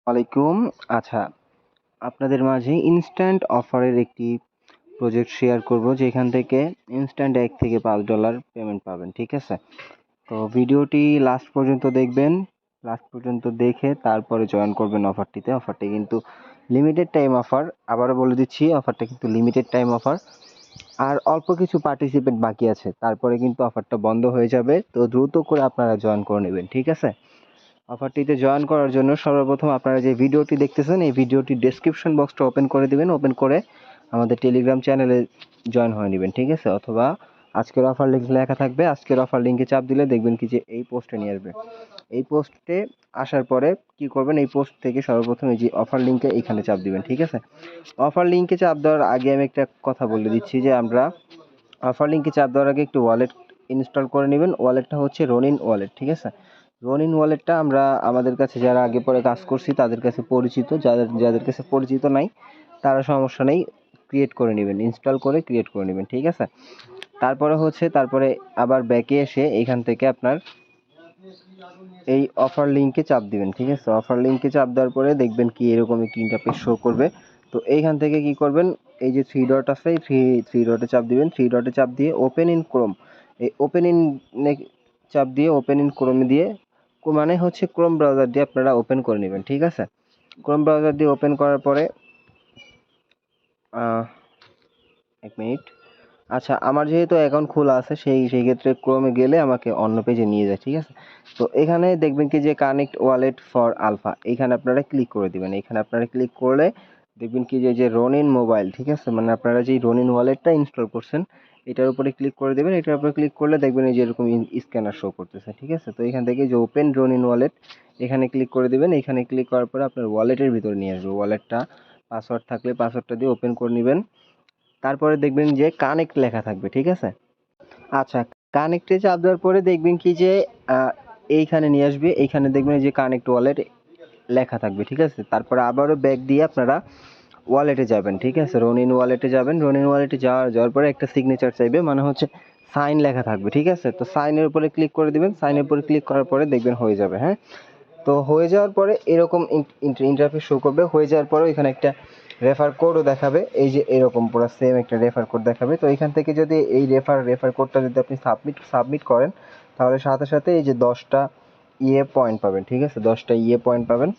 ওয়ালাইকুম। আচ্ছা, আপনাদের মাঝে ইনস্ট্যান্ট অফারের একটি প্রজেক্ট শেয়ার করব, যেখান থেকে ইনস্ট্যান্ট $1 থেকে $5 পেমেন্ট পাবেন। ঠিক আছে? তো ভিডিওটি লাস্ট পর্যন্ত দেখবেন। লাস্ট পর্যন্ত দেখে তারপরে জয়েন করবেন অফারটিতে। অফারটি কিন্তু লিমিটেড টাইম অফার। আবারও বলে দিচ্ছি, অফারটা কিন্তু লিমিটেড টাইম অফার। আর অল্প কিছু পার্টিসিপেন্ট বাকি আছে, তারপরে কিন্তু অফারটা বন্ধ হয়ে যাবে। তো দ্রুত করে আপনারা জয়েন করে নেবেন। ঠিক আছে? অফারটিতে জয়েন করার জন্য সর্বপ্রথম আপনারা যে ভিডিওটি দেখতেছেন, এই ভিডিওটি ডেসক্রিপশন বক্সটা ওপেন করে দিবেন। ওপেন করে আমাদের টেলিগ্রাম চ্যানেলে জয়েন হয়ে নেবেন। ঠিক আছে? অথবা আজকের অফার লিঙ্ক লেখা থাকবে, আজকের অফার লিঙ্কে চাপ দিলে দেখবেন কি যে এই পোস্টে নিয়ে আসবে। এই পোস্টে আসার পরে কি করবেন, এই পোস্ট থেকে সর্বপ্রথম এই যে অফার লিঙ্কে এখানে চাপ দিবেন। ঠিক আছে? অফার লিঙ্কে চাপ দেওয়ার আগে আমি একটা কথা বলে দিচ্ছি যে আমরা অফার লিঙ্কে চাপ দেওয়ার আগে একটু ওয়ালেট ইনস্টল করে নেবেন। ওয়ালেটটা হচ্ছে রনিন ওয়ালেট। ঠিক আছে? রনিন ওয়ালেটটা আমরা আমাদের কাছে যারা আগে পরে কাজ করছি তাদের কাছে পরিচিত, যাদের যাদের কাছে পরিচিত নাই তারা সমস্যা নেই, ক্রিয়েট করে নেবেন, ইনস্টল করে ক্রিয়েট করে নেবেন। ঠিক আছে? তারপরে আবার ব্যাকে এসে এখান থেকে আপনার এই অফার লিঙ্কে চাপ দিবেন। ঠিক আছে? অফার লিঙ্কে চাপ দেওয়ার পরে দেখবেন কি এরকম একটি ইন্টারফেস শো করবে। তো এইখান থেকে কি করবেন, এই যে থ্রি ডট আছে, এই থ্রি ডটে চাপ দিবেন। থ্রি ডটে চাপ দিয়ে ওপেন ইন ক্রোম, এই ওপেন ইন চাপ দিয়ে ওপেন ইন ক্রোম দিয়ে, মানে হচ্ছে ক্রোম ব্রাউজার দিয়ে আপনারা ওপেন করে নেবেন। ঠিক আছে? ক্রোম ব্রাউজার দিয়ে ওপেন করার পরে এক মিনিট। আচ্ছা, আমার যেহেতু অ্যাকাউন্ট খোলা আছে সেই ক্ষেত্রে ক্রোমে গেলে আমাকে অন্য পেজে নিয়ে যায়। ঠিক আছে? তো এখানে দেখবেন কি যে কানেক্ট ওয়ালেট ফর আলফা, এখানে আপনারা ক্লিক করে দিবেন। এখানে আপনারা ক্লিক করলে দেখবেন কি যে রনিন মোবাইল, ঠিক আছে, মানে আপনারা যেই রনিন ওয়ালেটটা ইনস্টল করছেন এটার উপরে ক্লিক করে দেবেন। এটার উপরে ক্লিক করলে দেখবেন এই যে এরকম স্ক্যানার শো করতেছে। ঠিক আছে? তো এখান থেকে যে ওপেন রনিন ওয়ালেট এখানে ক্লিক করে দিবেন। এখানে ক্লিক করার পরে আপনার ওয়ালেটের ভিতরে নিয়ে আসবে। ওয়ালেটটা পাসওয়ার্ড থাকলে পাসওয়ার্ডটা দিয়ে ওপেন করে নেবেন। তারপরে দেখবেন যে কানেক্ট লেখা থাকবে। ঠিক আছে? আচ্ছা, কানেক্টে চাপ দেওয়ার পরে দেখবেন কি যে এইখানে নিয়ে আসবে। এইখানে দেখবেন যে কানেক্ট ওয়ালেট লেখা থাকবে। ঠিক আছে? তারপরে আবারও ব্যাক দিয়ে আপনারা ওয়ালেটে যাবেন। ঠিক আছে? রনিন ওয়ালেটে যাবেন। রনিন ওয়ালেটে যাওয়ার পরে একটা সিগনেচার চাইবে, মানে হচ্ছে সাইন লেখা থাকবে। ঠিক আছে? তো সাইনের উপরে ক্লিক করে দিবেন। সাইনের উপরে ক্লিক করার পরে দেখবেন হয়ে যাবে। হ্যাঁ, তো হয়ে যাওয়ার পরে এরকম ইন্টারফেস শো করবে। হয়ে যাওয়ার পরে এখানে একটা রেফার কোডও দেখাবে, এই যে এরকম পুরো সেম একটা রেফার কোড দেখাবে। তো এখান থেকে যদি এই রেফার কোডটা যদি আপনি সাবমিট করেন তাহলে সাথে সাথে এই যে 10টা পয়েন্ট পাবেন। ঠিক আছে? 10টা পয়েন্ট পাবেন।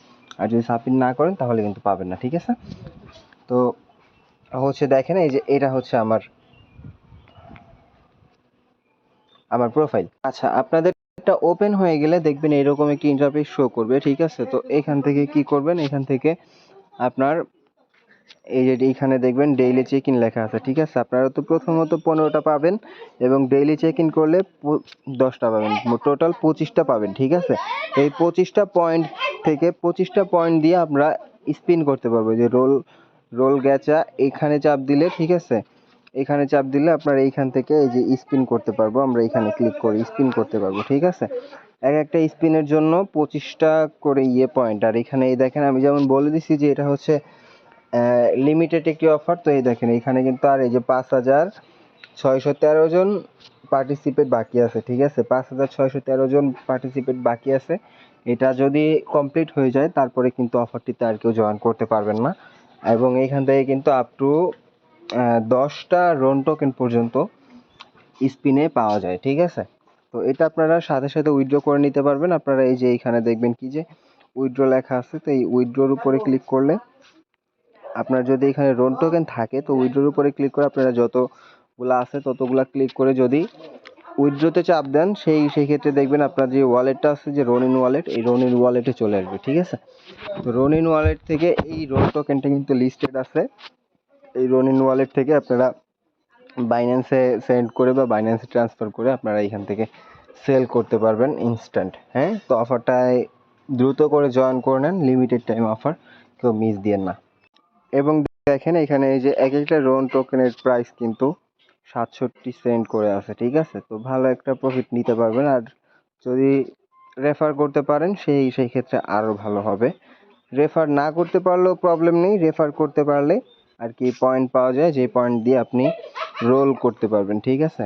আর যদি সাবমিট না করেন তাহলে কিন্তু পাবেন না। ঠিক আছে? তো হচ্ছে দেখেন এই যে এটা হচ্ছে আমার প্রোফাইল। আচ্ছা, আপনাদের এটা ওপেন হয়ে গেলে দেখবেন এরকম একটি ইন্টারফেস শো করবে। ঠিক আছে? তো এখান থেকে কি করবেন, এখান থেকে আপনার এই যে এইখানে দেখবেন ডেইলি চেক ইন লেখা আছে। ঠিক আছে? আপনারা তো প্রথমত 15টা পাবেন এবং ডেইলি চেক ইন করলে 10টা পাবেন, টোটাল 25টা পাবেন। ঠিক আছে? এই 25টা পয়েন্ট থেকে 25টা পয়েন্ট দিয়ে আমরা স্পিন করতে পারবো। যে রোল গ্যাচা এখানে চাপ দিলে, ঠিক আছে, এখানে চাপ দিলে আপনার এইখান থেকে এই যে স্পিন করতে পারবো। আমরা এখানে ক্লিক করে স্পিন করতে পারবো। ঠিক আছে? এক একটা স্পিনের জন্য 25টা করে পয়েন্ট। আর এখানে এই দেখেন আমি যেমন বলে দিছি যে এটা হচ্ছে লিমিটেড একটি অফার। তো এই দেখেন এখানে কিন্তু আর এই যে 5,613 জন পার্টিসিপেট বাকি আছে। ঠিক আছে? 5,613 জন পার্টিসিপেট বাকি আছে। এটা যদি কমপ্লিট হয়ে যায় তারপরে কিন্তু অফারটিতে আর কেউ জয়েন করতে পারবেন না। এবং এইখান থেকে কিন্তু আপ টু 10টা রন টোকেন পর্যন্ত স্পিনে পাওয়া যায়। ঠিক আছে? তো এটা আপনারা সাথে সাথে উইথড্র করে নিতে পারবেন। আপনারা এই যে এইখানে দেখবেন কি যে উইথড্র লেখা আছে, তো এই উইথড্রর উপরে ক্লিক করলে আপনার যদি এখানে রন টোকেন থাকে তো উইথড্রোর উপরে ক্লিক করে আপনারা যতগুলা আছে ততগুলা ক্লিক করে যদি উইথড্রোতে চাপ দেন সেই ক্ষেত্রে দেখবেন আপনার যে ওয়ালেটটা আছে, যে রনিন ওয়ালেট, এই রনিন ওয়ালেটে চলে আসবে। ঠিক আছে? তো রনিন ওয়ালেট থেকে এই রন টোকেনটা কিন্তু লিস্টেড আছে। এই রনিন ওয়ালেট থেকে আপনারা বাইন্যান্সে সেন্ড করে বা বাইন্যান্সে ট্রান্সফার করে আপনারা এখান থেকে সেল করতে পারবেন ইনস্ট্যান্ট। হ্যাঁ, তো অফারটায় দ্রুত করে জয়েন করে নেন, লিমিটেড টাইম অফার, কেউ মিস দিয়েন না। এবং দেখেন এখানে এই যে এক একটা রন টোকেনের প্রাইস কিন্তু 67 সেন্ট করে আছে। ঠিক আছে? তো ভালো একটা প্রফিট নিতে পারবেন। আর যদি রেফার করতে পারেন সেই ক্ষেত্রে আরও ভালো হবে। রেফার না করতে পারলেও প্রবলেম নেই, রেফার করতে পারলে আর কি পয়েন্ট পাওয়া যায়, যে পয়েন্ট দিয়ে আপনি রোল করতে পারবেন। ঠিক আছে?